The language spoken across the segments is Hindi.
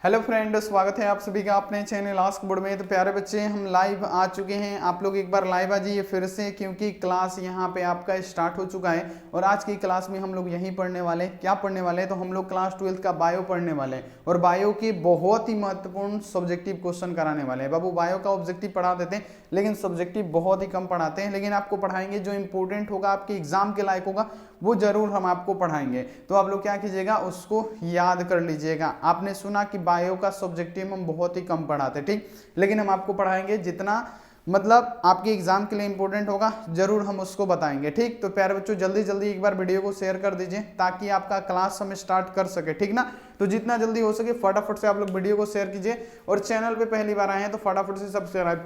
हेलो फ्रेंड, स्वागत है आप सभी का अपने चैनल आस्क बोर्ड में। तो प्यारे बच्चे, हम लाइव आ चुके हैं। आप लोग एक बार लाइव आ जाइए फिर से, क्योंकि क्लास यहाँ पे आपका स्टार्ट हो चुका है। और आज की क्लास में हम लोग यही पढ़ने वाले हैं। क्या पढ़ने वाले हैं? तो हम लोग क्लास 12 का बायो पढ़ने वाले हैं और बायो के बहुत ही महत्वपूर्ण सब्जेक्टिव क्वेश्चन कराने वाले हैं। बाबू, बायो का ऑब्जेक्टिव पढ़ा देते हैं लेकिन सब्जेक्टिव बहुत ही कम पढ़ाते हैं, लेकिन आपको पढ़ाएंगे जो इंपॉर्टेंट होगा, आपके एग्जाम के लायक होगा, वो जरूर हम आपको पढ़ाएंगे। तो आप लोग क्या कीजिएगा, उसको याद कर लीजिएगा। आपने सुना कि बायो का सब्जेक्टिव हम बहुत ही कम पढ़ाते, ठीक, लेकिन हम आपको पढ़ाएंगे जितना मतलब आपके एग्जाम के लिए इंपॉर्टेंट होगा, जरूर हम उसको बताएंगे, ठीक। तो प्यारे बच्चों, जल्दी जल्दी एक बार वीडियो को शेयर कर दीजिए ताकि आपका क्लास हम स्टार्ट कर सके, ठीक ना। तो जितना जल्दी हो सके फटाफट से आप लोग वीडियो को शेयर कीजिए और चैनल पे पहली बार आए हैं तो फटाफट से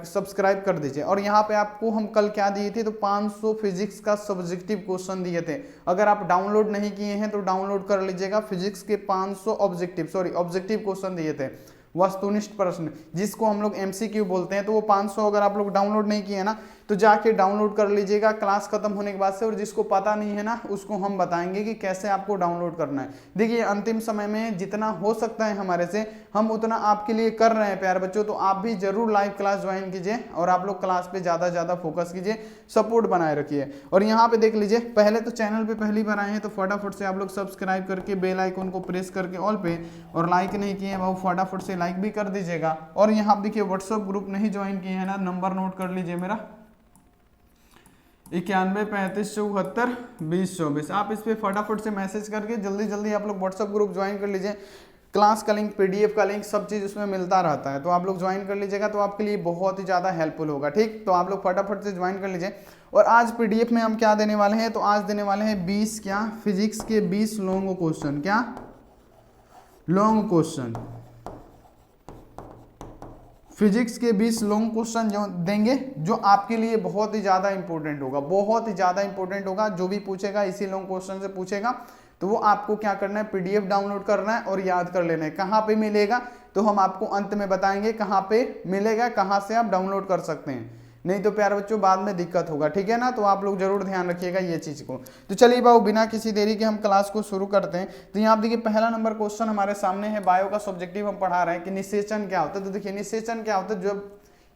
सब्सक्राइब कर दीजिए। और यहाँ पे आपको हम कल क्या दिए थे, तो 500 फिजिक्स का सब्जेक्टिव क्वेश्चन दिए थे। अगर आप डाउनलोड नहीं किए हैं तो डाउनलोड कर लीजिएगा। फिजिक्स के 500 ऑब्जेक्टिव क्वेश्चन दिए थे, वस्तुनिष्ठ प्रश्न, जिसको हम लोग एमसीक्यू बोलते हैं। तो वो 500 अगर आप लोग डाउनलोड नहीं किए ना तो जाके डाउनलोड कर लीजिएगा क्लास खत्म होने के बाद से। और जिसको पता नहीं है ना, उसको हम बताएंगे कि कैसे आपको डाउनलोड करना है। देखिए, अंतिम समय में जितना हो सकता है हमारे से, हम उतना आपके लिए कर रहे हैं प्यारे बच्चों। तो आप भी जरूर लाइव क्लास ज्वाइन कीजिए और आप लोग क्लास पे ज्यादा फोकस कीजिए, सपोर्ट बनाए रखिए। और यहाँ पे देख लीजिए, पहले तो चैनल पे पहली बार आए हैं तो फटाफट से आप लोग सब्सक्राइब करके बेल आइकन को प्रेस करके ऑल पे, और लाइक नहीं किए वो फटाफट से लाइक भी कर दीजिएगा। और यहाँ पे देखिए, व्हाट्सएप ग्रुप नहीं ज्वाइन किए हैं ना, नंबर नोट कर लीजिए मेरा 91 35 74 20 24। आप इस पे फटाफट से मैसेज करके जल्दी आप लोग व्हाट्सएप ग्रुप ज्वाइन कर लीजिए। क्लास का लिंक, पीडीएफ का लिंक, सब चीज़ उसमें मिलता रहता है। तो आप लोग ज्वाइन कर लीजिएगा तो आपके लिए बहुत ही ज़्यादा हेल्पफुल होगा, ठीक। तो आप लोग फटाफट से ज्वाइन कर लीजिए। और आज पीडीएफ में हम क्या देने वाले हैं, तो आज देने वाले हैं 20 क्या, फिजिक्स के 20 लॉन्ग क्वेश्चन। क्या लॉन्ग क्वेश्चन, फिजिक्स के 20 लॉन्ग क्वेश्चन जो देंगे, जो आपके लिए बहुत ही ज्यादा इंपॉर्टेंट होगा, बहुत ही ज्यादा इंपॉर्टेंट होगा। जो भी पूछेगा इसी लॉन्ग क्वेश्चन से पूछेगा, तो वो आपको क्या करना है, पीडीएफ डाउनलोड करना है और याद कर लेना है। कहाँ पे मिलेगा तो हम आपको अंत में बताएंगे कहाँ पे मिलेगा, कहाँ से आप डाउनलोड कर सकते हैं। नहीं तो प्यारे बच्चों बाद में दिक्कत होगा, ठीक है ना। तो आप लोग जरूर ध्यान रखिएगा ये चीज को। तो चलिए बाबू, बिना किसी देरी के हम क्लास को शुरू करते हैं। तो यहाँ देखिए, पहला नंबर क्वेश्चन हमारे सामने है। बायो का सब्जेक्टिव हम पढ़ा रहे हैं कि निषेचन क्या होता है। तो देखिए, निषेचन क्या होता है, जब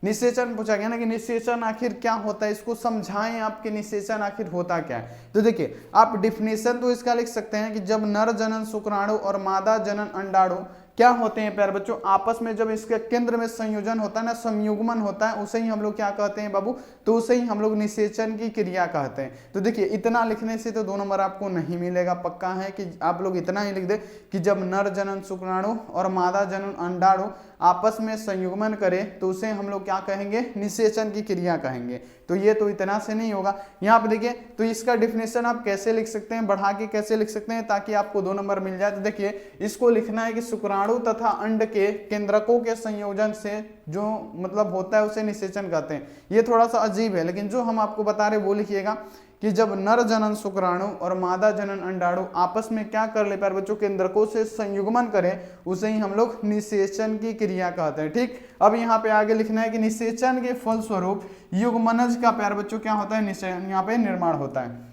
निषेचन पूछा गया ना कि निषेचन आखिर क्या होता है, इसको समझाएं आप कि निषेचन आखिर होता क्या है। तो देखिए, आप डिफिनेशन तो इसका लिख सकते हैं कि जब नर जनन शुक्राणु और मादा जनन अंडाणु क्या होते हैं प्यारे बच्चों, आपस में जब इसके केंद्र में संयोजन होता है ना, संयुग्मन होता है, उसे ही हम लोग क्या कहते हैं बाबू, तो उसे ही हम लोग निषेचन की क्रिया कहते हैं। तो देखिए, इतना लिखने से तो 2 नंबर आपको नहीं मिलेगा। पक्का है कि आप लोग इतना ही लिख दे कि जब नर जनन शुक्राणु और मादा जनन अंडाणु आपस में संयुग्मन करे तो उसे हम लोग क्या कहेंगे, निषेचन की क्रिया कहेंगे। तो ये तो इतना से नहीं होगा। यहाँ पे देखिए, तो इसका डिफिनेशन आप कैसे लिख सकते हैं, बढ़ा के कैसे लिख सकते हैं ताकि आपको 2 नंबर मिल जाए। तो देखिए, इसको लिखना है कि शुक्राणु तथा अंड के केंद्रकों के संयोजन से जो मतलब होता है उसे निषेचन कहते हैं। ये थोड़ा सा अजीब है, लेकिन जो हम आपको बता रहे वो लिखिएगा कि जब नर जनन शुक्राणु और मादा जनन अंडाणु आपस में क्या कर ले प्यारे बच्चों, केंद्रकों से संयुग्मन करें, उसे ही हम लोग निषेचन की क्रिया कहते हैं, ठीक। अब यहाँ पे आगे लिखना है कि निषेचन के फलस्वरूप युग्मनज का प्यारे बच्चों क्या होता है, यहाँ पे निर्माण होता है।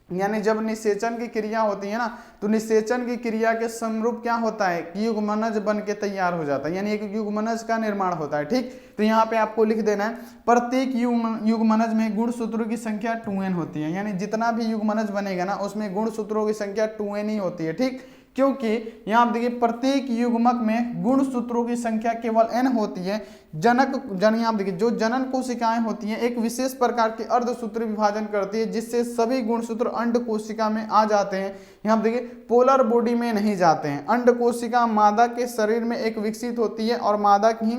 यानी जब निषेचन की क्रिया होती है ना, तो निषेचन की क्रिया के समरूप क्या होता है कि युग्मनज बन के तैयार हो जाता है, यानी एक युग्मनज का निर्माण होता है, ठीक। तो यहाँ पे आपको लिख देना है, प्रत्येक युग्मनज में गुणसूत्रों की संख्या 2n होती है। यानी जितना भी युग्मनज बनेगा ना, उसमें गुणसूत्रों की संख्या 2n ही होती है, ठीक। क्योंकि यहाँ देखिए, प्रत्येक युग्मक में गुणसूत्रों की संख्या केवल n होती है। यहाँ देखिए, जो जनन कोशिकाएं होती हैं एक विशेष प्रकार के अर्धसूत्री विभाजन करती है, जिससे सभी गुणसूत्र अंड कोशिका में आ जाते हैं। यहाँ देखिए, पोलर बॉडी में नहीं जाते हैं। अंड कोशिका मादा के शरीर में एक विकसित होती है और मादा की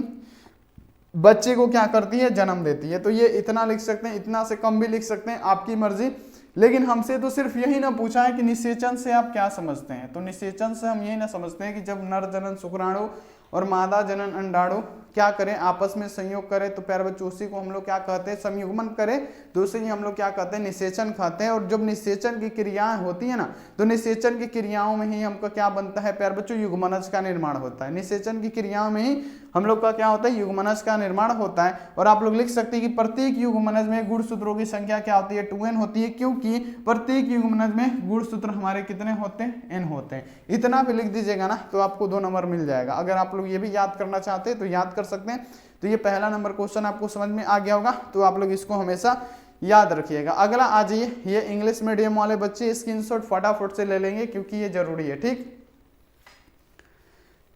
बच्चे को क्या करती है, जन्म देती है। तो ये इतना लिख सकते हैं, इतना से कम भी लिख सकते हैं, आपकी मर्जी। लेकिन हमसे तो सिर्फ यही ना पूछा है कि निषेचन से आप क्या समझते हैं। तो निषेचन से हम यही ना समझते हैं कि जब नर जनन शुक्राणु और मादा जनन अंडाणु क्या करें, आपस में संयोग करें, तो प्यारे बच्चों उसी को हम लोग क्या कहते हैं, संयुग्मन करें तो उसे ही हम लोग क्या कहते हैं, निषेचन कहते हैं। और जब निषेचन की क्रियाएं होती है ना, तो निषेचन की क्रियाओं में ही हमका क्या बनता है प्यारे बच्चों, युग्मनज का निर्माण होता है। निषेचन की क्रियाओं में ही हम लोग का क्या होता है, युग्मनज का निर्माण होता है। और आप लोग लिख सकते हैं कि प्रत्येक युग्मनज में गुणसूत्रों की संख्या क्या होती है, 2n होती है, क्योंकि प्रत्येक युग्मनज में गुणसूत्र हमारे कितने होते हैं, n होते हैं। इतना भी लिख दीजिएगा ना तो आपको 2 नंबर मिल जाएगा। अगर आप लोग ये भी याद करना चाहते हैं तो याद कर सकते हैं। तो ये पहला नंबर क्वेश्चन आपको समझ में आ गया होगा, तो आप लोग इसको हमेशा याद रखिएगा। अगला आ जाइए, ये इंग्लिश मीडियम वाले बच्चे स्क्रीनशॉट फटाफट से ले लेंगे क्योंकि ये जरूरी है, ठीक,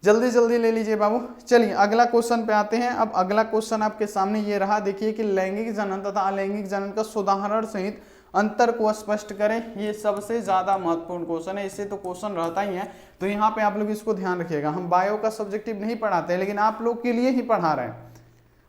जल्दी जल्दी ले लीजिए बाबू। चलिए अगला क्वेश्चन पे आते हैं। अब अगला क्वेश्चन आपके सामने ये रहा, देखिए कि लैंगिक जनन तथा अलैंगिक जनन का उदाहरण सहित अंतर को स्पष्ट करें। ये सबसे ज्यादा महत्वपूर्ण क्वेश्चन है, इससे तो क्वेश्चन रहता ही है, तो यहाँ पे आप लोग इसको ध्यान रखिएगा। हम बायो का सब्जेक्टिव नहीं पढ़ाते, लेकिन आप लोग के लिए ही पढ़ा रहे हैं,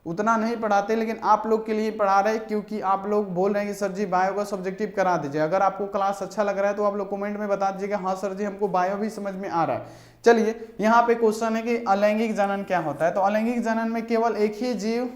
उतना नहीं पढ़ाते लेकिन आप लोग के लिए पढ़ा रहे हैं, क्योंकि आप लोग बोल रहे हैं कि सर जी बायो का सब्जेक्टिव करा दीजिए। अगर आपको क्लास अच्छा लग रहा है तो आप लोग कमेंट में बता दीजिएगा हाँ सर जी हमको बायो भी समझ में आ रहा है। चलिए यहाँ पे क्वेश्चन है कि अलैंगिक जनन क्या होता है। तो अलैंगिक जनन में केवल एक ही जीव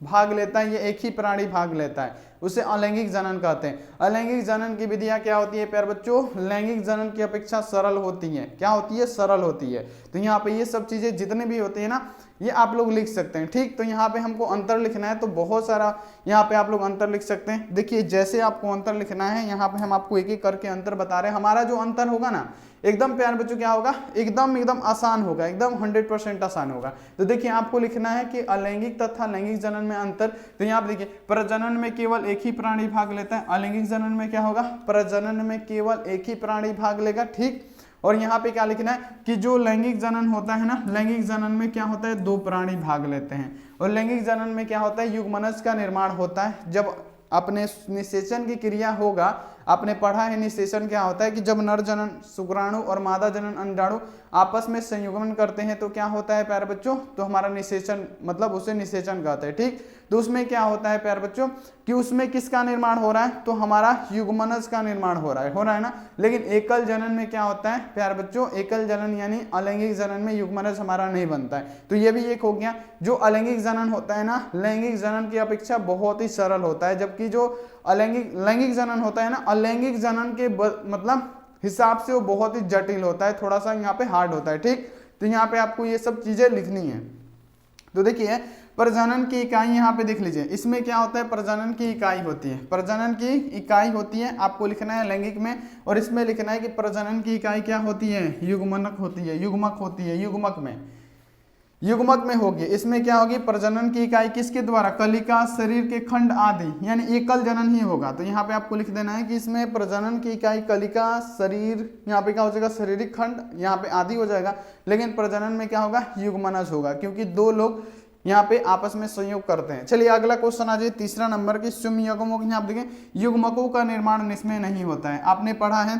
भाग लेता है, ये एक ही प्राणी भाग लेता है, उसे अलैंगिक जनन कहते हैं। अलैंगिक जनन की विधियां क्या होती है प्यारे बच्चों, लैंगिक जनन की अपेक्षा सरल होती है। क्या होती है, सरल होती है। तो यहाँ पे ये सब चीजें जितने भी होती है ना, ये आप लोग लिख सकते हैं, ठीक। तो यहाँ पे हमको अंतर लिखना है, तो बहुत सारा यहाँ पे आप लोग अंतर लिख सकते हैं। देखिए जैसे आपको अंतर लिखना है, यहाँ पे हम आपको एक एक करके अंतर बता रहे हैं। हमारा जो अंतर होगा ना, एकदम प्यारे बच्चों क्या होगा, एकदम आसान होगा, एकदम 100% आसान होगा। तो देखिए आपको लिखना है कि अलैंगिक तथा लैंगिक जनन में अंतर। तो यहाँ पे देखिए प्रजनन में केवल एक ही प्राणी भाग लेता है, अलैंगिक जनन में क्या होगा, प्रजनन में केवल एक ही प्राणी भाग लेगा, ठीक। और यहाँ पे क्या लिखना है कि जो लैंगिक जनन होता है ना, लैंगिक जनन में क्या होता है, 2 प्राणी भाग लेते हैं। और लैंगिक जनन में क्या होता है, युग्मनज का निर्माण होता है। जब अपने निषेचन की क्रिया होगा, आपने पढ़ा है निषेचन क्या होता है कि जब नर जनन शुक्राणु और मादा जनन अंडाणु आपस में संयुग्मन करते हैं तो क्या होता है प्यारे बच्चों, तो हमारा निषेचन, मतलब उसे निषेचन कहते हैं, ठीक। तो उसमें क्या होता है प्यारे बच्चों कि उसमें किसका निर्माण हो रहा है, तो हमारा युग्मनज का निर्माण हो रहा है ना। लेकिन एकल जनन में क्या होता है प्यारे बच्चों, एकल जनन यानी अलैंगिक जनन में युग्मनज हमारा नहीं बनता है। तो ये भी एक हो गया। जो अलैंगिक जनन होता है ना, लैंगिक जनन की अपेक्षा बहुत ही सरल होता है, जबकि जो लैंगिक जनन होता है ना, अलैंगिक जनन के मतलब हिसाब से वो बहुत ही जटिल होता है, थोड़ा सा यहाँ पे हार्ड होता है, ठीक। तो यहाँ पे आपको ये सब चीजें लिखनी है। तो देखिए प्रजनन की इकाई यहाँ पे देख लीजिए, इसमें क्या होता है, प्रजनन की इकाई होती है, प्रजनन की इकाई होती है, आपको लिखना है लैंगिक में। और इसमें लिखना है कि प्रजनन की इकाई क्या होती है, युग्मनक होती है, युग्मक होती है, युग्मक में होगी। इसमें क्या होगी, प्रजनन की इकाई किसके द्वारा, कलिका, शरीर के खंड आदि, यानी एकल जनन ही होगा। तो यहाँ पे आपको लिख देना है कि इसमें प्रजनन की इकाई कलिका, शरीर, यहाँ पे क्या हो जाएगा, शारीरिक खंड, यहाँ पे आदि हो जाएगा। लेकिन प्रजनन में क्या होगा, युग्मनज होगा, क्योंकि 2 लोग यहाँ पे आपस में संयोग करते हैं। चलिए अगला क्वेश्चन आ जाए, तीसरा नंबर की सुमयुग्मक। यहाँ आप देखें युग्मकों का निर्माण इसमें नहीं होता है। आपने पढ़ा है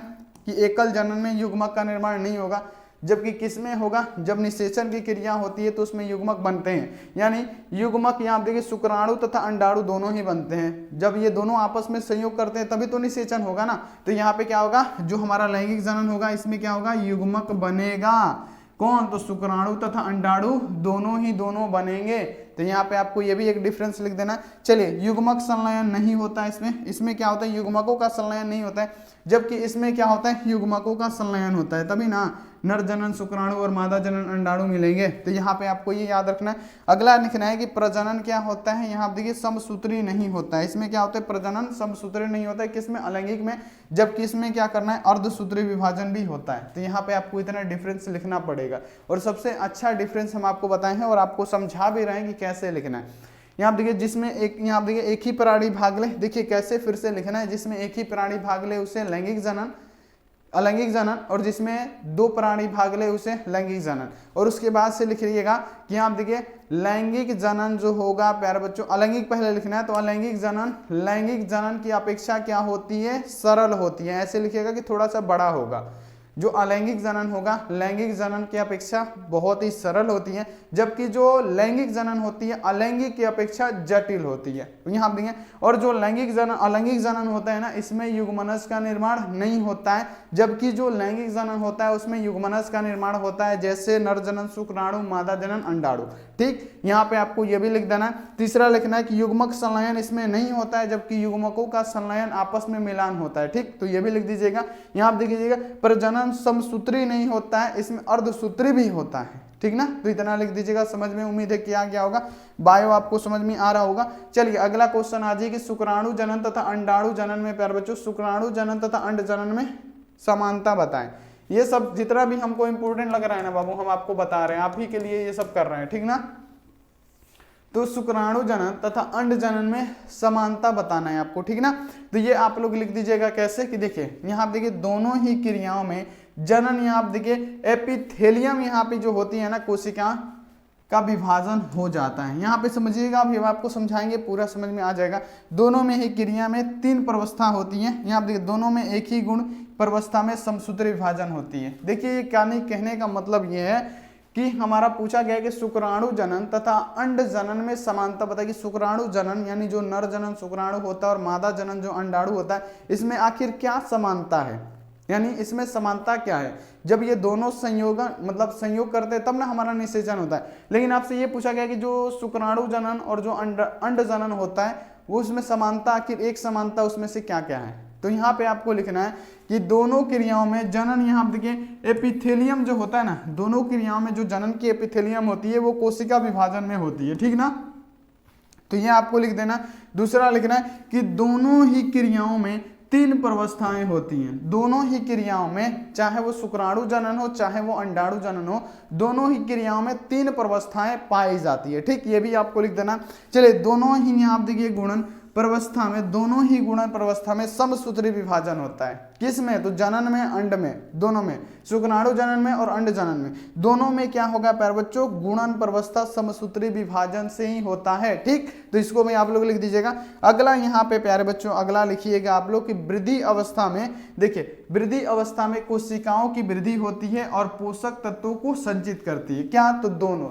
कि एकल जनन में युग्मक का निर्माण नहीं होगा, जबकि किसमें होगा, जब निषेचन की क्रिया होती है तो उसमें युग्मक बनते हैं। यानी युग्मक यहाँ देखिए शुक्राणु तथा अंडाणु दोनों ही बनते हैं। जब ये दोनों आपस में संयोग करते हैं तभी तो निषेचन होगा ना। तो यहाँ पे क्या होगा, जो हमारा लैंगिक जनन होगा इसमें क्या होगा, युग्मक बनेगा। कौन, तो शुक्राणु तथा अंडाणु दोनों बनेंगे। तो यहाँ पे आपको ये भी एक डिफरेंस लिख देना। चलिए युग्मक संलयन नहीं होता है इसमें क्या होता है, युग्मकों का संलयन नहीं होता है, जबकि इसमें क्या होता है, युग्मकों का संलयन होता है, तभी ना नर जनन शुक्राणु और मादा जनन अंडाणु मिलेंगे। तो यहाँ पे आपको ये याद रखना है। अगला लिखना है कि प्रजनन क्या होता है, यहाँ देखिए समसूत्री नहीं होता है। इसमें क्या होता है, प्रजनन समसूत्री नहीं होता है, किसमें, अलैंगिक में। जबकि इसमें क्या करना है, अर्धसूत्री विभाजन भी होता है। तो यहाँ पे आपको इतना डिफरेंस लिखना पड़ेगा, और सबसे अच्छा डिफरेंस हम आपको बताए हैं और आपको समझा भी रहे हैं कि कैसे लिखना है। यहाँ देखिए जिसमें एक ही प्राणी भाग ले, देखिए कैसे फिर से लिखना है, जिसमें एक ही प्राणी भाग ले उसे लैंगिक जनन, अलैंगिक जनन, और जिसमें 2 प्राणी भाग ले उसे लैंगिक जनन। और उसके बाद से लिख लीजिएगा कि आप देखिए लैंगिक जनन जो होगा प्यारे बच्चों, अलैंगिक पहले लिखना है, तो अलैंगिक जनन लैंगिक जनन की अपेक्षा क्या होती है, सरल होती है। ऐसे लिखिएगा कि थोड़ा सा बड़ा होगा, जो अलैंगिक जनन होगा लैंगिक जनन की अपेक्षा बहुत ही सरल होती है, जबकि जो लैंगिक जनन होती है अलैंगिक की अपेक्षा जटिल होती है। तो यहाँ आप देखें, और जो लैंगिक जनन अलैंगिक जनन होता है ना, इसमें युग्मनज का निर्माण नहीं होता है, जबकि जो लैंगिक जनन होता है उसमें युग्मनज का निर्माण होता है, जैसे नर जनन शुक्राणु, मादा जनन अंडाणु। ठीक, यहाँ पे आपको ये भी लिख देना है। तीसरा लिखना है कि युग्मक संलयन इसमें नहीं होता है, जबकि युग्मकों का संलयन आपस में मिलान होता है। ठीक, तो ये भी लिख दीजिएगा। यहाँ आप देखिएगा प्रजनन समसूत्री नहीं होता है, इसमें अर्धसूत्री भी होता है। ठीक ना, तो इतना लिख दीजिएगा। समझ में उम्मीद है कि आ गया होगा, बायो आपको समझ में आ रहा होगा। चलिए अगला क्वेश्चन आ जाए कि शुक्राणु जनन तथा अंडाणु जनन में, प्यारे बच्चों, शुक्राणु जनन तथा अंड जनन में समानता बताएं। ये सब जितना भी हमको इंपोर्टेंट लग रहा है ना बाबू, हम आपको बता रहे हैं, आप ही के लिए ये सब कर रहे हैं। ठीक ना, तो शुक्राणु जनन तथा अंड जनन में समानता बताना है आपको। ठीक ना, तो ये आप लोग लिख दीजिएगा कैसे कि देखिए यहाँ आप देखिए दोनों ही क्रियाओं में जनन, यहाँ आप देखिए एपिथेलियम यहाँ पे जो होती है ना कोशिका का विभाजन हो जाता है। यहाँ पे समझिएगा, अभी आपको समझाएंगे, पूरा समझ में आ जाएगा। दोनों में ही क्रिया में 3 प्रवस्था होती है। यहाँ आप देखिए दोनों में एक ही गुण प्रवस्था में समसूत्र विभाजन होती है। देखिए ये कहने का मतलब ये है कि हमारा पूछा गया है कि शुक्राणु जनन तथा अंड जनन में समानता बताइए। शुक्राणु जनन यानी जो नर जनन शुक्राणु होता है और मादा जनन जो अंडाणु होता है, इसमें आखिर क्या समानता है, यानी इसमें समानता क्या है। जब ये दोनों संयोगन मतलब संयोग करते हैं तब ना हमारा निषेचन होता है। लेकिन आपसे ये पूछा गया कि जो शुक्राणु जनन और जो अंड जनन होता है वो उसमें समानता, आखिर एक समानता उसमें से क्या क्या है। तो यहाँ पे आपको लिखना है कि दोनों क्रियाओं में जनन, यहाँ देखिए एपिथेलियम जो होता है ना, दोनों क्रियाओं में जो जनन की एपिथेलियम होती है वो कोशिका विभाजन में होती है। ठीक ना, तो ये आपको लिख देना। दूसरा लिखना है कि दोनों ही क्रियाओं में 3 प्रवस्थाएं होती हैं। दोनों ही क्रियाओं में, चाहे वो शुक्राणु जनन हो चाहे वो अंडाणु जनन हो, दोनों ही क्रियाओं में 3 प्रवस्थाएं पाई जाती है। ठीक, ये भी आपको लिख देना। चलिए दोनों ही यहाँ आप देखिए गुणन प्रवस्था में, दोनों ही गुणन प्रवस्था में समसूत्री विभाजन होता है। किस में? तो जनन में, अंड में, दोनों में, शुक्राणु जनन में और अंड जनन में, दोनों में क्या होगा प्यारे बच्चों, गुणन प्रवस्था समसूत्री विभाजन से ही होता है। ठीक, तो इसको भी आप लोग लिख दीजिएगा। अगला यहाँ पे प्यारे बच्चों अगला लिखिएगा आप लोग कि वृद्धि अवस्था में, देखिए वृद्धि अवस्था में कोशिकाओं की वृद्धि होती है और पोषक तत्वों को संचित करती है। क्या? तो दोनों,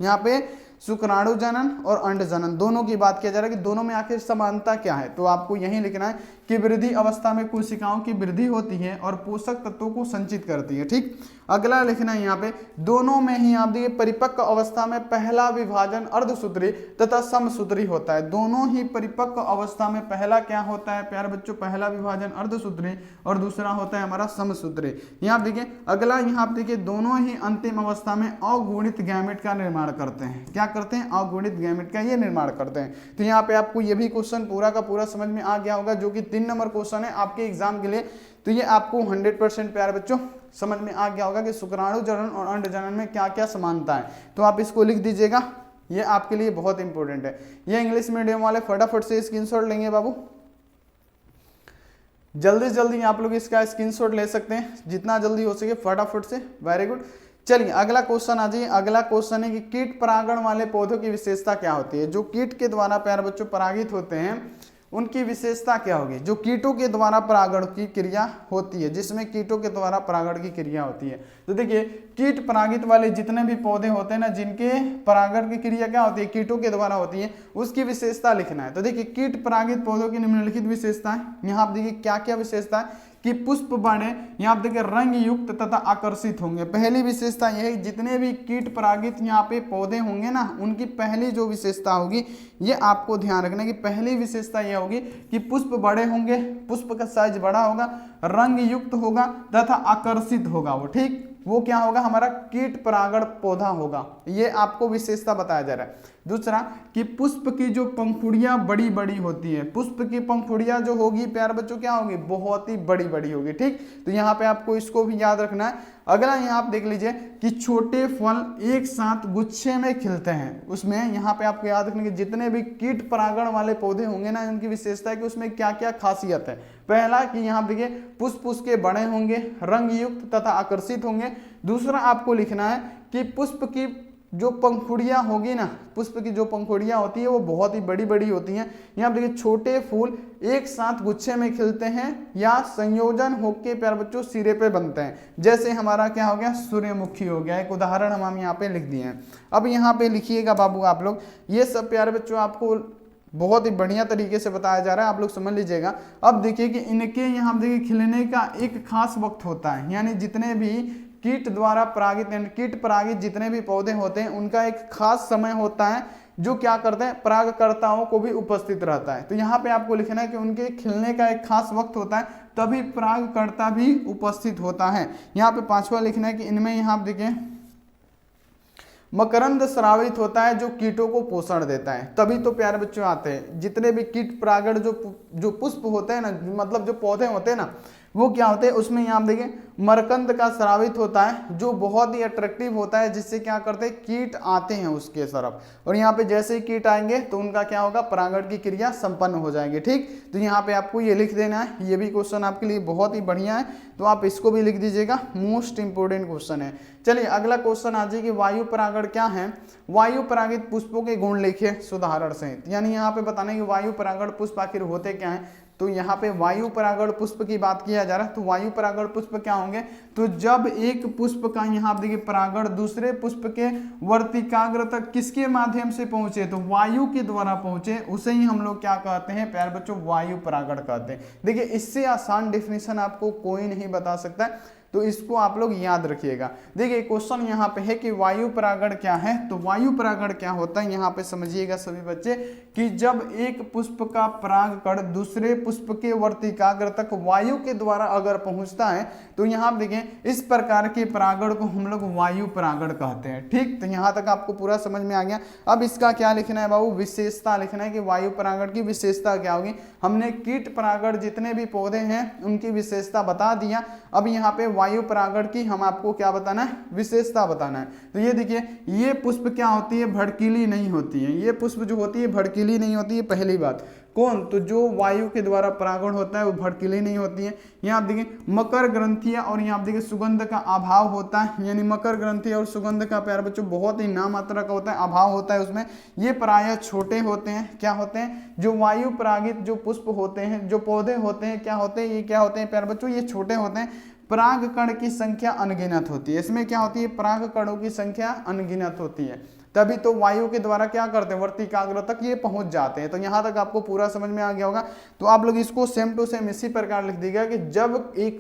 यहाँ पे शुक्राणु जनन और अंड जनन दोनों की बात किया जा रहा है कि दोनों में आखिर समानता क्या है। तो आपको यही लिखना है कि वृद्धि अवस्था में कोशिकाओं की वृद्धि होती है और पोषक तत्वों को संचित करती है। ठीक, अगला लिखना है यहाँ पे दोनों में ही आप देखिए परिपक्व अवस्था में पहला विभाजन अर्धसूत्री तथा समसूत्री होता है। दोनों ही परिपक्व अवस्था में पहला क्या होता है प्यारे बच्चों, पहला विभाजन अर्धसूत्री और दूसरा होता है हमारा समसूत्री। यहाँ देखिए अगला, यहाँ देखिए दोनों ही अंतिम अवस्था में अगुणित गैमेट का निर्माण करते हैं। क्या करते हैं? अगुणित गैमेट का ये निर्माण करते हैं। तो यहाँ पे आपको ये भी क्वेश्चन पूरा का पूरा समझ में आ गया होगा, जो कि 3 नंबर क्वेश्चन है आपके एग्जाम के लिए। तो ये आपको 100% प्यारे बच्चों समझ में आ गया होगा कि शुक्राणु जनन और अंड जनन में क्या क्या समानता है। तो आप इसको लिख दीजिएगा, ये आपके लिए बहुत इंपॉर्टेंट है। ये इंग्लिश मीडियम वाले फटाफट से स्क्रीनशॉट लेंगे बाबू, जल्दी जल्दी आप लोग इसका स्क्रीनशॉट ले सकते हैं, जितना जल्दी हो सके फटाफट से। Very good. चलिए अगला क्वेश्चन आ जाइए। अगला क्वेश्चन है कि कीट परागण वाले पौधों की विशेषता क्या होती है। जो कीट के द्वारा प्यारे बच्चों परागित होते हैं उनकी विशेषता क्या होगी। जो कीटों के द्वारा परागण की क्रिया होती है, जिसमें कीटों के द्वारा परागण की क्रिया होती है, तो देखिए कीट परागित वाले जितने भी पौधे होते हैं ना, जिनके परागण की क्रिया क्या होती है, कीटों के द्वारा होती है, उसकी विशेषता लिखना है। तो देखिए कीट परागित पौधों की निम्नलिखित विशेषताएं, यहाँ आप देखिए क्या क्या विशेषता है कि पुष्प बड़े, यहाँ आप देखिए रंग युक्त तथा आकर्षित होंगे। पहली विशेषता यह है, जितने भी कीट परागित यहाँ पे पौधे होंगे ना, उनकी पहली जो विशेषता होगी, ये आपको ध्यान रखना कि पहली विशेषता यह होगी कि पुष्प बड़े होंगे, पुष्प का साइज बड़ा होगा, रंग युक्त होगा तथा आकर्षित होगा वो। ठीक, वो क्या होगा, हमारा कीट परागण पौधा होगा। ये आपको विशेषता बताया जा रहा है। दूसरा कि पुष्प की जो पंखुड़ियां बड़ी बड़ी होती है, पुष्प की पंखुड़ियां जो होगी प्यारे बच्चों क्या होगी, बहुत ही बड़ी बड़ी होगी। ठीक, तो यहाँ पे आपको इसको भी याद रखना है। अगला यहाँ आप देख लीजिए कि छोटे फल एक साथ गुच्छे में खिलते हैं। उसमें यहाँ पे आपको याद रखना कि जितने भी कीट परागण वाले पौधे होंगे ना, उनकी विशेषता है कि उसमें क्या क्या खासियत है। पहला कि यहाँ देखिए पुष्प उसके बड़े होंगे, रंग युक्त तथा आकर्षित होंगे। दूसरा आपको लिखना है कि पुष्प की जो पंखुड़ियाँ होगी ना, पुष्प की जो पंखुड़ियाँ होती है वो बहुत ही बड़ी बड़ी होती हैं। यहाँ देखिए छोटे फूल एक साथ गुच्छे में खिलते हैं या संयोजन होके प्यारे बच्चों सिरे पे बनते हैं। जैसे हमारा क्या हो गया, सूर्यमुखी हो गया, एक उदाहरण हम यहाँ पे लिख दिए हैं। अब यहाँ पे लिखिएगा बाबू आप लोग, ये सब प्यारे बच्चों आपको बहुत ही बढ़िया तरीके से बताया जा रहा है, आप लोग समझ लीजिएगा। अब देखिए कि इनके यहाँ देखिए खिलने का एक खास वक्त होता है, यानी जितने भी कीट द्वारा परागित कीट परागित जितने भी पौधे होते हैं उनका एक खास समय होता है जो क्या करते हैं, परागकर्ताओं को भी उपस्थित रहता है। तो यहाँ पे आपको लिखना है कि उनके खिलने का एक खास वक्त होता है, तभी परागकर्ता भी उपस्थित होता है। यहाँ पे 5वां लिखना है कि इनमें यहाँ देखिए मकरंद स्रावित होता है जो कीटों को पोषण देता है, तभी तो प्यारे बच्चों आते हैं। जितने भी कीट परागण जो पुष्प होते हैं ना, मतलब जो पौधे होते हैं ना, वो क्या होते हैं, उसमें यहाँ आप देखिए मरकंद का स्रावित होता है जो बहुत ही अट्रैक्टिव होता है, जिससे क्या करते हैं, कीट आते हैं उसके तरफ, और यहाँ पे जैसे ही कीट आएंगे तो उनका क्या होगा, परागण की क्रिया संपन्न हो जाएगी। ठीक, तो यहाँ पे आपको ये लिख देना है, ये भी क्वेश्चन आपके लिए बहुत ही बढ़िया है, तो आप इसको भी लिख दीजिएगा, मोस्ट इंपोर्टेंट क्वेश्चन है। चलिए अगला क्वेश्चन आ जाए कि वायु परागण क्या है। वायु परागित पुष्पों के गुण लिखिए सुधारण सहित, यानी यहाँ पे बताने कि वायु परागण पुष्प आखिर होते क्या है। तो यहाँ पे वायु परागण पुष्प की बात किया जा रहा है, तो वायु परागण पुष्प क्या होंगे, तो जब एक पुष्प का यहाँ आप देखिए परागण दूसरे पुष्प के वर्तिकाग्र तक किसके माध्यम से पहुंचे, तो वायु के द्वारा पहुंचे, उसे ही हम लोग क्या कहते हैं प्यारे बच्चों, वायु परागण कहते हैं। देखिए इससे आसान डेफिनेशन आपको कोई नहीं बता सकता है, तो इसको आप लोग याद रखिएगा। देखिए क्वेश्चन यहाँ पे है कि वायु परागण क्या है, तो वायु परागण क्या होता है, यहाँ पे समझिएगा सभी बच्चे कि जब एक पुष्प का परागकण दूसरे पुष्प के वर्तिकाग्र तक वायु के द्वारा अगर पहुंचता है, तो यहाँ देखें इस प्रकार के परागण को हम लोग वायु परागण कहते हैं। ठीक, तो यहाँ तक आपको पूरा समझ में आ गया। अब इसका क्या लिखना है बाबू, विशेषता लिखना है कि वायु परागण की विशेषता क्या होगी। हमने कीट परागण जितने भी पौधे हैं उनकी विशेषता बता दिया, अब यहाँ पे वायु परागण की हम आपको क्या बताना है, विशेषता बताना है। तो ये देखिए ये पुष्प क्या होती है, भड़कीली नहीं होती है, ये पुष्प जो होती है भड़कीली नहीं होती है, पहली बात। कौन, तो जो वायु के द्वारा परागण होता है वो भड़कीली नहीं होती है। यहाँ आप देखिए मकर ग्रंथियां और यहाँ आप देखिए सुगंध का अभाव होता है, यानी मकर ग्रंथि और सुगंध का प्यारे बच्चों बहुत ही नामात्रा का होता है, अभाव होता है उसमें। ये प्रायः छोटे होते हैं, क्या होते हैं, जो वायु परागित जो पुष्प होते हैं, जो पौधे होते हैं, क्या होते हैं, ये क्या होते हैं प्यारे बच्चों, ये छोटे होते हैं। पराग कण की संख्या अनगिनत होती है, इसमें क्या होती है, पराग कणों की संख्या अनगिनत होती है, तभी तो वायु के द्वारा क्या करते हैं, वर्तिकाग्र तक ये पहुंच जाते हैं। तो यहाँ तक आपको पूरा समझ में आ गया होगा। तो आप लोग इसको सेम टू सेम इसी प्रकार लिख दीजिएगा कि जब एक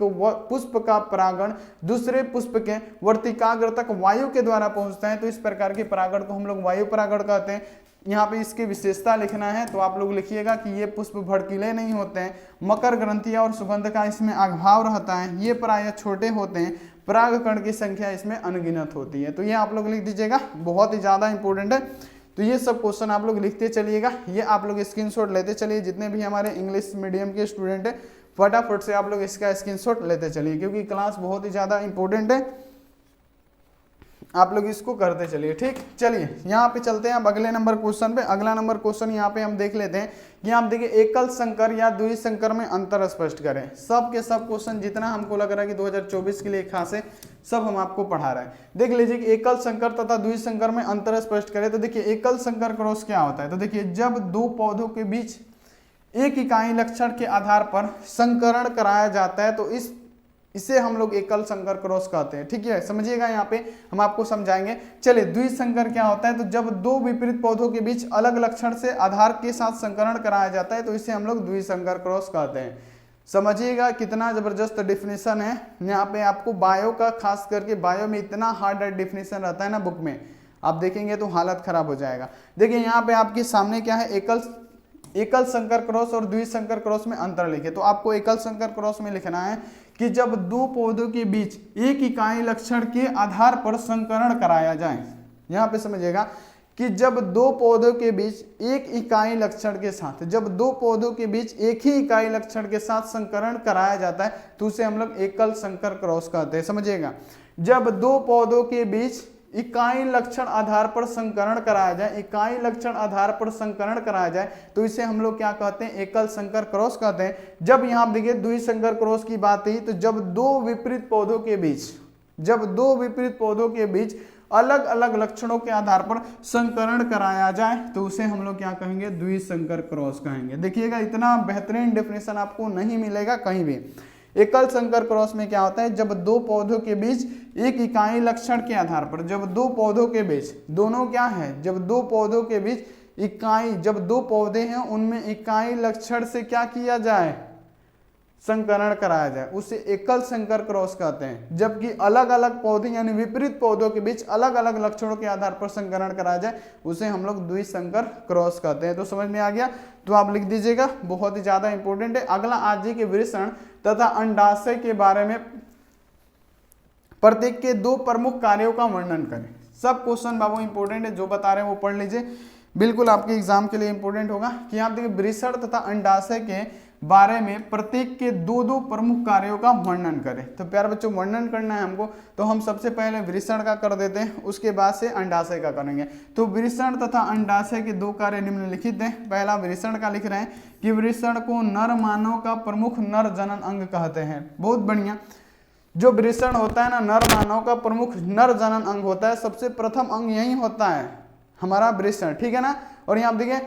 पुष्प का परागण दूसरे पुष्प के वर्तिकाग्र तक वायु के द्वारा पहुंचता है, तो इस प्रकार के परागण को हम लोग वायु परागण कहते हैं। यहाँ पे इसकी विशेषता लिखना है, तो आप लोग लिखिएगा कि ये पुष्प भड़कीले नहीं होते हैं, मकर ग्रंथियां और सुगंध का इसमें अभाव रहता है, ये प्रायः छोटे होते हैं, परागकण की संख्या इसमें अनगिनत होती है। तो ये आप लोग लिख दीजिएगा, बहुत ही ज़्यादा इंपॉर्टेंट है। तो ये सब क्वेश्चन आप लोग लिखते चलिएगा, ये आप लोग स्क्रीनशॉट लेते चलिए। जितने भी हमारे इंग्लिश मीडियम के स्टूडेंट हैं फटाफट से आप लोग इसका स्क्रीनशॉट लेते चलिए, क्योंकि क्लास बहुत ही ज़्यादा इंपॉर्टेंट है, आप लोग इसको करते चलिए। ठीक, चलिए यहाँ पे चलते हैं अब अगले नंबर क्वेश्चन पे। अगला नंबर क्वेश्चन यहाँ पे हम देख लेते हैं कि आप देखिए एकल संकर या द्विसंकर में अंतर स्पष्ट करें। सब के सब क्वेश्चन जितना हमको लग रहा है कि 2024 के लिए खास है, सब हम आपको पढ़ा रहे हैं। देख लीजिए कि एकल संकर तथा द्विसंकर में अंतर स्पष्ट करें। तो देखिए एकल संकर क्रॉस क्या होता है, तो देखिए जब दो पौधों के बीच एक इकाई लक्षण के आधार पर संकरण कराया जाता है, तो इसे हम लोग एकल संकर क्रॉस कहते हैं। ठीक है, समझिएगा, यहाँ पे हम आपको समझाएंगे। चलिए द्विसंकर क्या होता है, तो जब दो विपरीत पौधों के बीच अलग लक्षण से आधार के साथ संकरण कराया जाता है, तो इसे हम लोग द्विसंकर क्रॉस कहते हैं। समझिएगा कितना जबरदस्त डिफिनेशन है। यहाँ पे आपको बायो का, खास करके बायो में इतना हार्ड डिफिनेशन रहता है ना बुक में, आप देखेंगे तो हालत खराब हो जाएगा। देखिए यहाँ पे आपके सामने क्या है, एकल संकर क्रॉस और द्विसंकर क्रॉस में अंतर लिखे। तो आपको एकल संकर क्रॉस में लिखना है कि जब दो पौधों के बीच एक इकाई लक्षण के आधार पर संकरण कराया जाए। यहाँ पे समझिएगा कि जब दो पौधों के बीच एक इकाई लक्षण के साथ, जब दो पौधों के बीच एक ही इकाई लक्षण के साथ संकरण कराया जाता है, तो उसे हम लोग एकल संकर क्रॉस कहते हैं। समझिएगा, जब दो पौधों के बीच इकाई लक्षण आधार पर संकरण कराया जाए, इकाई लक्षण आधार पर संकरण कराया जाए, तो इसे हम लोग क्या कहते हैं, एकल संकर क्रॉस कहते हैं। जब यहाँ देखिए द्विसंकर क्रॉस की बात है, तो जब दो विपरीत पौधों के बीच अलग अलग लक्षणों के आधार पर संकरण कराया जाए तो उसे हम लोग क्या कहेंगे, द्विसंकर क्रॉस कहेंगे। देखिएगा इतना बेहतरीन डेफिनेशन आपको नहीं मिलेगा कहीं भी। एकल संकर क्रॉस में क्या होता है, जब दो पौधों के बीच एक इकाई लक्षण के आधार पर, जब दो पौधों के बीच, दोनों क्या है, जब दो पौधों के बीच इकाई, जब दो पौधे हैं उनमें इकाई लक्षण से क्या किया जाए, संकरण कराया जाए, उसे एकल संकर क्रॉस कहते हैं। जबकि अलग अलग पौधे यानी विपरीत पौधों के बीच अलग अलग लक्षणों के आधार पर संकरण कराया जाए उसे हम लोग द्विसंकर क्रॉस कहते हैं। तो समझ में आ गया, तो आप लिख दीजिएगा, बहुत ही ज्यादा इंपॉर्टेंट है। अगला आज के वृषण तथा अंडाशय के बारे में प्रत्येक के दो प्रमुख कार्यों का वर्णन करें। सब क्वेश्चन बाबू इंपॉर्टेंट है, जो बता रहे हैं वो पढ़ लीजिए, बिल्कुल आपके एग्जाम के लिए इंपॉर्टेंट होगा। कि आप देखिए वृषण तथा अंडाशय के बारे में प्रत्येक के दो दो प्रमुख कार्यों का वर्णन करें। तो प्यारे बच्चों वर्णन करना है हमको, तो हम सबसे पहले वृषण का कर देते हैं, उसके बाद से अंडाशय का करेंगे। तो वृषण तथा अंडाशय के दो कार्य निम्नलिखित हैं। पहला वृषण का लिख रहे हैं कि वृषण को नर मानव का प्रमुख नर जनन अंग कहते हैं। बहुत बढ़िया, जो वृषण होता है ना, नर मानव का प्रमुख नर जनन अंग होता है। सबसे प्रथम अंग यही होता है हमारा वृषण, ठीक है ना। और यहाँ देखिए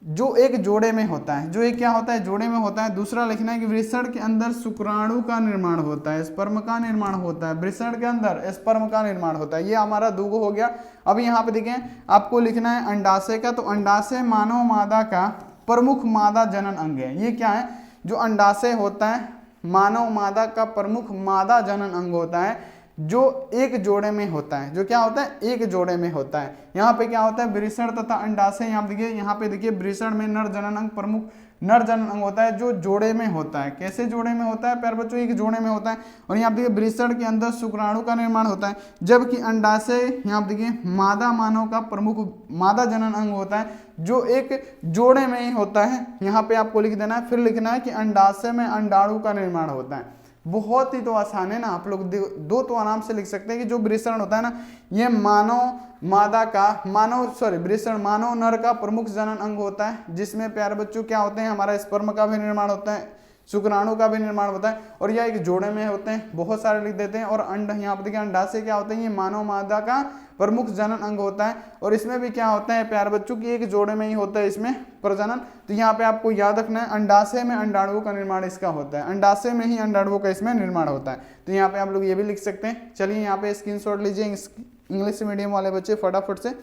जो एक जोड़े में होता है, जो एक क्या होता है, जोड़े में होता है। दूसरा लिखना है कि वृषण के अंदर शुक्राणु का निर्माण होता है, स्पर्म का निर्माण होता है। वृषण के अंदर स्पर्म का निर्माण होता है। ये हमारा दूगो हो गया। अब यहाँ पे देखें आपको लिखना है अंडाशय का। तो अंडाशय मानव मादा का प्रमुख मादा जनन अंग है। ये क्या है, जो अंडाशय होता है मानव मादा का प्रमुख मादा जनन अंग होता है, जो एक जोड़े में होता है। जो क्या होता है, एक जोड़े में होता है। यहाँ पे क्या होता है, वृषण तथा अंडाशय, यहाँ देखिए, यहाँ पे देखिए वृषण में नर जनन अंग प्रमुख नर जनन अंग होता है, जो जोड़े में होता है। कैसे जोड़े में होता है प्यारे बच्चों, एक जोड़े में होता है। और यहाँ देखिए वृषण के अंदर शुक्राणु का निर्माण होता है, जबकि अंडाशय यहाँ देखिए मादा मानव का प्रमुख मादा जनन अंग होता है, जो एक जोड़े में ही होता है। यहाँ पे आपको लिख देना है। फिर लिखना है कि अंडाशय में अंडाणु का निर्माण होता है। बहुत ही तो आसान है ना, आप लोग दो तो आराम से लिख सकते हैं कि जो वृषण होता है ना, ये मानव मादा का वृषण मानव नर का प्रमुख जनन अंग होता है, जिसमें प्यारे बच्चों क्या होते हैं, हमारा स्पर्म का भी निर्माण होता है, शुक्राणु का भी निर्माण होता है, और यह एक जोड़े में होते हैं। बहुत सारे लिख देते हैं। और अंड, यहाँ पर देखिए अंडाशय क्या होते हैं, ये मानव मादा का प्रमुख जनन अंग होता है। और इसमें भी क्या होता है प्यारे बच्चों की, एक जोड़े में ही होता है इसमें प्रजनन। तो यहाँ पे आपको याद रखना है, अंडाशय में अंडाणुओं का निर्माण इसका होता है, अंडाशय में ही अंडाणुओं का इसमें निर्माण होता है। तो यहाँ पे आप लोग ये भी लिख सकते हैं। चलिए यहाँ पे स्क्रीनशॉट लीजिए इंग्लिश मीडियम वाले बच्चे फटाफट से।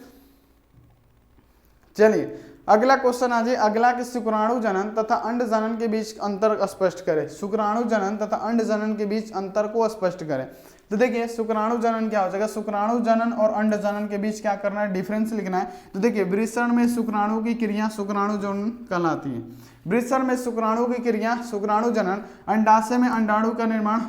चलिए अगला क्वेश्चन आ जाए। अगला कि शुक्राणु जनन तथा अंड जनन के बीच अंतर स्पष्ट करें। शुक्राणु जनन तथा अंड जनन के बीच अंतर को स्पष्ट करें। तो देखिए शुक्राणु जनन क्या हो जाएगा, शुक्राणु जनन और अंड जनन के बीच क्या करना है, डिफरेंस लिखना है। तो देखिए वृषण में शुक्राणु की क्रिया शुक्राणु जनन कहलाती है। वृषण में शुक्राणु की क्रिया शुक्राणु जनन, अंडाशय में अंडाणु का निर्माण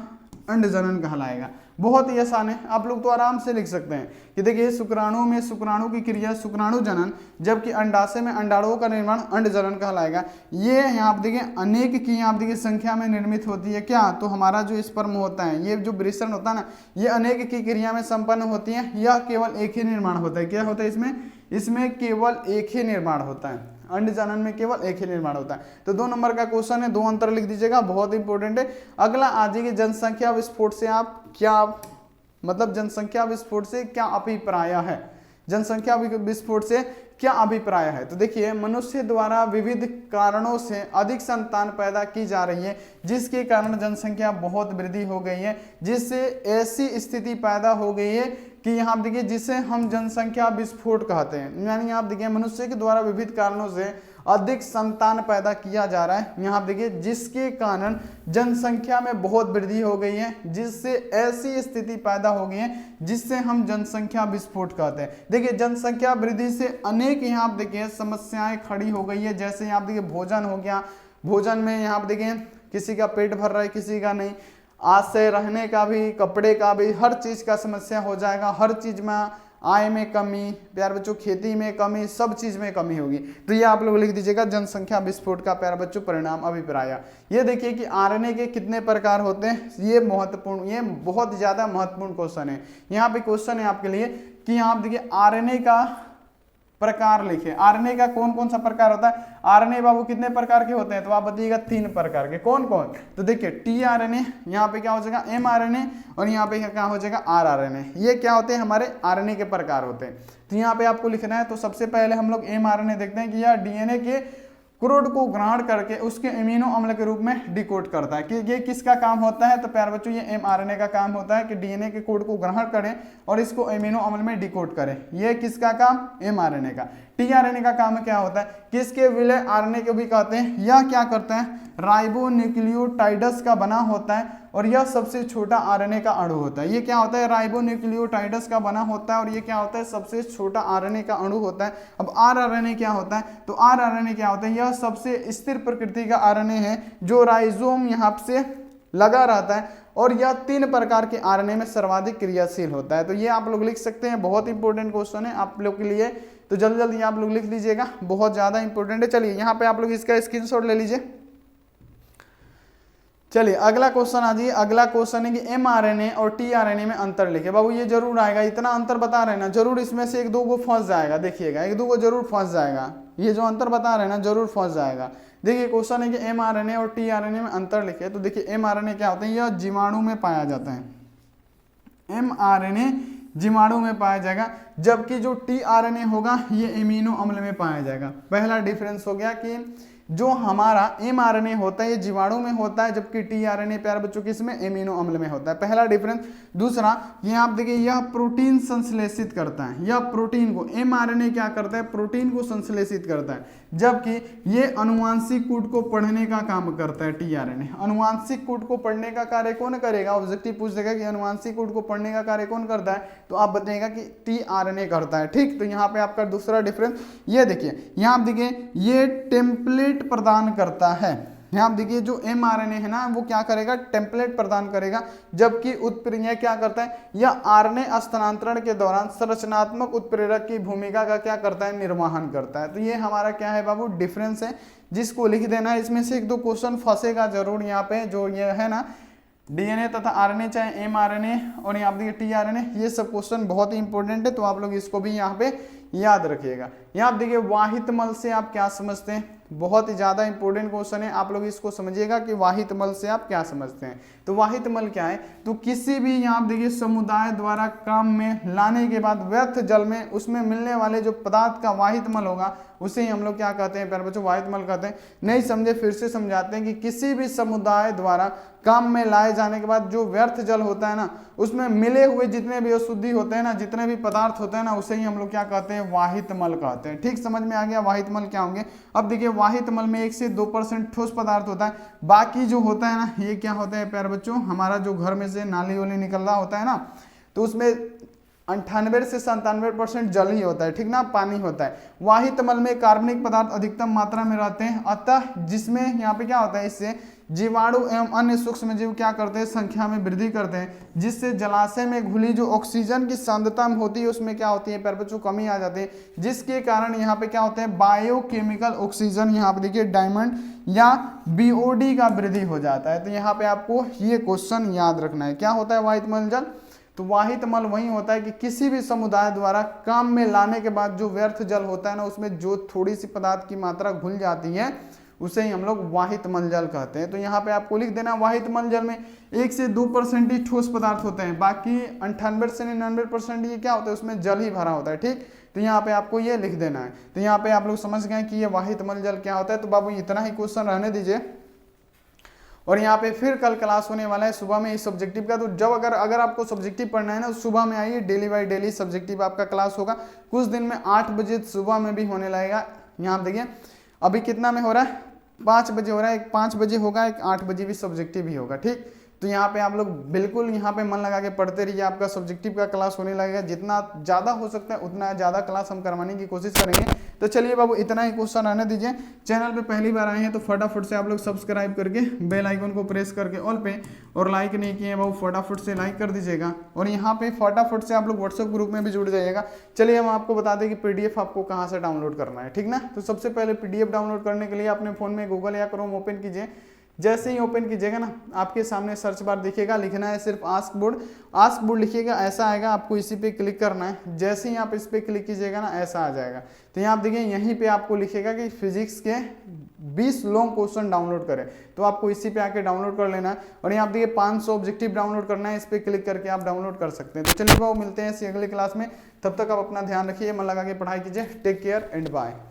अंड जनन कहलाएगा। बहुत ही आसान है, आप लोग तो आराम से लिख सकते हैं कि देखिए शुक्राणु में शुक्राणु की क्रिया शुक्राणु जनन, जबकि अंडाशय में अंडाणुओं का निर्माण अंड जनन कहलाएगा। ये यहाँ पे देखिए अनेक की यहाँ पे देखिए संख्या में निर्मित होती है। क्या, तो हमारा जो स्पर्म होता है, ये जो वृषण होता है ना, ये अनेक की क्रिया में संपन्न होती है। यह केवल एक ही निर्माण होता है। क्या होता है इसमें केवल एक ही निर्माण होता है। अंड जनन में केवल एक ही निर्माण होता है। तो 2 नंबर का क्वेश्चन है, 2 अंतर लिख दीजिएगा, बहुत इंपॉर्टेंट है। अगला आ जाइए, जनसंख्या विस्फोट से आप क्या मतलब, जनसंख्या विस्फोट से क्या अभिप्राय है, जनसंख्या विस्फोट से क्या अभिप्राय है। तो देखिए मनुष्य द्वारा विविध कारणों से अधिक संतान पैदा की जा रही है, जिसके कारण जनसंख्या बहुत वृद्धि हो गई है, जिससे ऐसी स्थिति पैदा हो गई है कि यहाँ देखिए जिसे हम जनसंख्या विस्फोट कहते हैं। यानी आप देखिए मनुष्य के द्वारा विविध कारणों से अधिक संतान पैदा किया जा रहा है। यहाँ देखिए जिसके कारण जनसंख्या में बहुत वृद्धि हो गई है, जिससे ऐसी स्थिति पैदा हो गई है जिससे हम जनसंख्या विस्फोट कहते हैं। देखिए जनसंख्या वृद्धि से अनेक यहाँ आप देखिए समस्याएं खड़ी हो गई है। जैसे यहाँ देखिए भोजन हो गया, भोजन में यहाँ देखिए किसी का पेट भर रहा है, किसी का नहीं। आज से रहने का भी, कपड़े का भी, हर चीज का समस्या हो जाएगा। हर चीज में आय में कमी, प्यारे बच्चों खेती में कमी, सब चीज में कमी होगी। तो ये आप लोग लिख दीजिएगा, जनसंख्या विस्फोट का प्यारे बच्चों परिणाम अभिप्राय। ये देखिए कि आरएनए के कितने प्रकार होते हैं, ये महत्वपूर्ण, ये बहुत ज्यादा महत्वपूर्ण क्वेश्चन है। यहाँ पे क्वेश्चन है आपके लिए कि यहाँ देखिए आरएनए का प्रकार लिखे। आरएनए का कौन कौन सा प्रकार होता है? आरएनए बाबू कितने प्रकार के होते हैं? तो आप बताइएगा 3 प्रकार के। कौन कौन? तो देखिए टीआरएनए, यहाँ पे क्या हो जाएगा एमआरएनए, और यहाँ पे क्या हो जाएगा आरआरएनए। ये क्या होते हैं? हमारे आरएनए के प्रकार होते हैं। तो यहाँ पे आपको लिखना है। तो सबसे पहले हम लोग एमआरएनए देखते हैं कि यह डीएनए के क्रोड को ग्रहण करके उसके अमीनो अम्ल के रूप में डिकोड करता है। कि ये किसका काम होता है? तो प्यारे बच्चों ये एमआरएनए का काम होता है कि डीएनए के कोड को ग्रहण करें और इसको अमीनो अम्ल में डिकोड करें। ये किसका काम? एमआरएनए का। टीआरएनए का काम क्या होता है? किसके विलय आरएनए को भी कहते हैं। यह क्या करता है? राइबोन्यूक्लियोटाइड्स का बना होता है और यह सबसे छोटा आरएनए का अणु होता है। ये क्या होता है? राइबोन्यूक्लियोटाइड्स का बना होता है और ये क्या होता है? सबसे छोटा आरएनए का अणु होता है। अब आरआरएनए क्या होता है? तो आरआरएनए क्या होता है? यह सबसे स्थिर प्रकृति का आरएनए है जो राइजोम यहाँ से लगा रहता है और यह 3 प्रकार के आरएनए में सर्वाधिक क्रियाशील होता है। तो ये आप लोग लिख सकते हैं, बहुत इंपॉर्टेंट क्वेश्चन है आप लोग के लिए। तो जल्दी जल्दी आप लोग लिख लीजिएगा, बहुत ज्यादा इंपॉर्टेंट है। चलिए यहाँ पे आप लोग इसका स्क्रीनशॉट ले लीजिए। चलिए अगला क्वेश्चन आ जाइए। अगला क्वेश्चन है कि एमआरएनए और टीआरएनए में अंतर लिखे। बाबू ये जरूर आएगा, इतना अंतर बता रहे हैं ना, जरूर इसमें से 1-2 को फंस जाएगा। देखिएगा 1-2 को जरूर फंस जाएगा, ये जो अंतर बता रहे हैं ना जरूर फंस जाएगा। देखिए क्वेश्चन है कि एमआरएनए और टीआरएनए में अंतर लिखे। तो देखिए एमआरएनए क्या होता है? यह जीवाणु में पाया जाता है। एमआरएनए जीवाणु में पाया जाएगा, जबकि जो टीआरएनए होगा ये एमिनो अम्ल में पाया जाएगा। पहला डिफरेंस हो गया कि जो हमारा एमआरएनए होता है ये जीवाणु में होता है, जबकि टीआरएनए प्यारे बच्चों किसमें? एमिनो अम्ल में होता है। पहला डिफरेंस। दूसरा ये आप देखिए यह प्रोटीन संश्लेषित करता है। यह प्रोटीन को, एमआरएनए क्या करता है? प्रोटीन को संश्लेषित करता है, जबकि ये अनुवांशिक कोड को पढ़ने का काम करता है टीआरएनए। अनुवांशिक कोड को पढ़ने का कार्य कौन करेगा? ऑब्जेक्टिव पूछ देगा कि अनुवांशिक कोड को पढ़ने का कार्य कौन करता है? तो आप बताइएगा कि टीआरएनए करता है। ठीक, तो यहाँ पे आपका दूसरा डिफरेंस ये देखिए। यहाँ आप देखिए ये टेम्पलेट प्रदान करता है। यहाँ आप देखिए जो एमआरएनए है ना वो क्या करेगा? टेम्पलेट प्रदान करेगा, जबकि उत्प्रेरक क्या करता है? यह आरएनए स्थानांतरण के दौरान संरचनात्मक उत्प्रेरक की भूमिका का क्या करता है? निर्वहन करता है। तो ये हमारा क्या है बाबू? डिफरेंस है, जिसको लिख देना है। इसमें से 1-2 क्वेश्चन फंसेगा जरूर यहाँ पे, जो ये है ना डीएनए तथा आरएनए, चाहे एमआरएनए और यहाँ देखिए टीआरएनए, ये सब क्वेश्चन बहुत ही इंपॉर्टेंट है। तो आप लोग इसको भी यहाँ पे याद रखिएगा। यहाँ देखिए वाहित मल से आप क्या समझते हैं? बहुत ही ज्यादा इंपॉर्टेंट क्वेश्चन है, आप लोग इसको समझिएगा कि वाहित मल से आप क्या समझते हैं। तो वाहित मल क्या है? तो किसी भी यहाँ देखिए समुदाय द्वारा काम में लाने के बाद व्यर्थ जल में उसमें मिलने वाले जो पदार्थ का वाहित मल होगा उसे ही हम लोग क्या कहते हैं प्यारे बच्चों? वाहित मल कहते हैं। नहीं समझे फिर से समझाते हैं कि किसी भी समुदाय द्वारा काम में लाए जाने के बाद जो व्यर्थ जल होता है ना उसमें मिले हुए जितने भी अशुद्धि होते हैं ना, जितने भी पदार्थ होते हैं ना, उसे ही हम लोग क्या कहते हैं? वाहित मल कहते हैं। ठीक, समझ में आ गया वाहित मल क्या होंगे। अब देखिए वाहित मल में 1 से 2% ठोस पदार्थ होता है, बाकी जो होता है ना ये क्या होता है प्यारे बच्चों? हमारा जो घर में से नाली वाली निकल रहा होता है ना, तो उसमें 98 से 97% जल ही होता है। ठीक ना, पानी होता है। वाहित मल में कार्बनिक पदार्थ अधिकतम मात्रा में रहते हैं, अतः जिसमें यहाँ पे क्या होता है? इससे जीवाणु एवं अन्य सूक्ष्म जीव क्या करते हैं? संख्या में वृद्धि करते हैं, जिससे जलाशय में घुली जो ऑक्सीजन की सांद्रता होती है उसमें क्या होती है प्यारे बच्चों? कमी आ जाती है, जिसके कारण यहाँ पे क्या होते हैं? बायोकेमिकल ऑक्सीजन, यहाँ पे देखिए डायमंड या बीओडी का वृद्धि हो जाता है। तो यहाँ पे आपको ये क्वेश्चन याद रखना है। क्या होता है वाहित मल जल? तो वाहित मल वही होता है कि किसी भी समुदाय द्वारा काम में लाने के बाद जो व्यर्थ जल होता है ना उसमें जो थोड़ी सी पदार्थ की मात्रा घुल जाती है उसे ही हम लोग वाहित मल जल कहते हैं। तो यहाँ पे आपको लिख देना वाहित मल जल में 1 से 2% ही ठोस पदार्थ होते हैं, बाकी 98 से 99% ये क्या होता है? उसमें जल ही भरा होता है। ठीक, तो यहाँ पे आपको ये लिख देना है। तो यहाँ पे आप लोग समझ गए कि ये वाहित मल जल क्या होता है। तो बाबू इतना ही क्वेश्चन रहने दीजिए, और यहाँ पे फिर कल क्लास होने वाला है सुबह में इस सब्जेक्टिव का। तो जब अगर आपको सब्जेक्टिव पढ़ना है ना सुबह में आइए, डेली बाय डेली सब्जेक्टिव आपका क्लास होगा। कुछ दिन में 8 बजे सुबह में भी होने लगेगा। यहाँ देखिए अभी कितना में हो रहा है? 5 बजे हो रहा है। एक 5 बजे होगा, एक 8 बजे भी सब्जेक्टिव ही होगा। ठीक, तो यहाँ पे आप लोग बिल्कुल यहाँ पे मन लगा के पढ़ते रहिए, आपका सब्जेक्टिव का क्लास होने लगेगा। जितना ज़्यादा हो सकता है उतना ज़्यादा क्लास हम करवाने की कोशिश करेंगे। तो चलिए बाबू इतना ही क्वेश्चन आने दीजिए। चैनल पे पहली बार आए हैं तो फटाफट से आप लोग सब्सक्राइब करके बेल आइकन को प्रेस करके ऑल पे, और लाइक नहीं किए बाबू फटाफट से लाइक कर दीजिएगा, और यहाँ पे फटाफट से आप लोग व्हाट्सएप ग्रुप में भी जुड़ जाइएगा। चलिए हम आपको बता दें कि पीडीएफ आपको कहाँ से डाउनलोड करना है। ठीक ना, तो सबसे पहले पीडीएफ डाउनलोड करने के लिए अपने फोन में गूगल या क्रोम ओपन कीजिए। जैसे ही ओपन कीजिएगा ना, आपके सामने सर्च बार दिखेगा, लिखना है सिर्फ आस्क बोर्ड लिखिएगा, ऐसा आएगा, आपको इसी पे क्लिक करना है। जैसे ही आप इस पे क्लिक कीजिएगा ना, ऐसा आ जाएगा। तो यहाँ आप देखिए, यहीं पे आपको लिखेगा कि फिजिक्स के 20 लॉन्ग क्वेश्चन डाउनलोड करें, तो आपको इसी पे आके डाउनलोड कर लेना है। और यहाँ आप देखिए 500 ऑब्जेक्टिव डाउनलोड करना है, इस पे क्लिक करके आप डाउनलोड कर सकते हैं। तो चलिए वो मिलते हैं इसी अगले क्लास में, तब तक आप अपना ध्यान रखिए, मन लगा के पढ़ाई कीजिए। Take care and bye.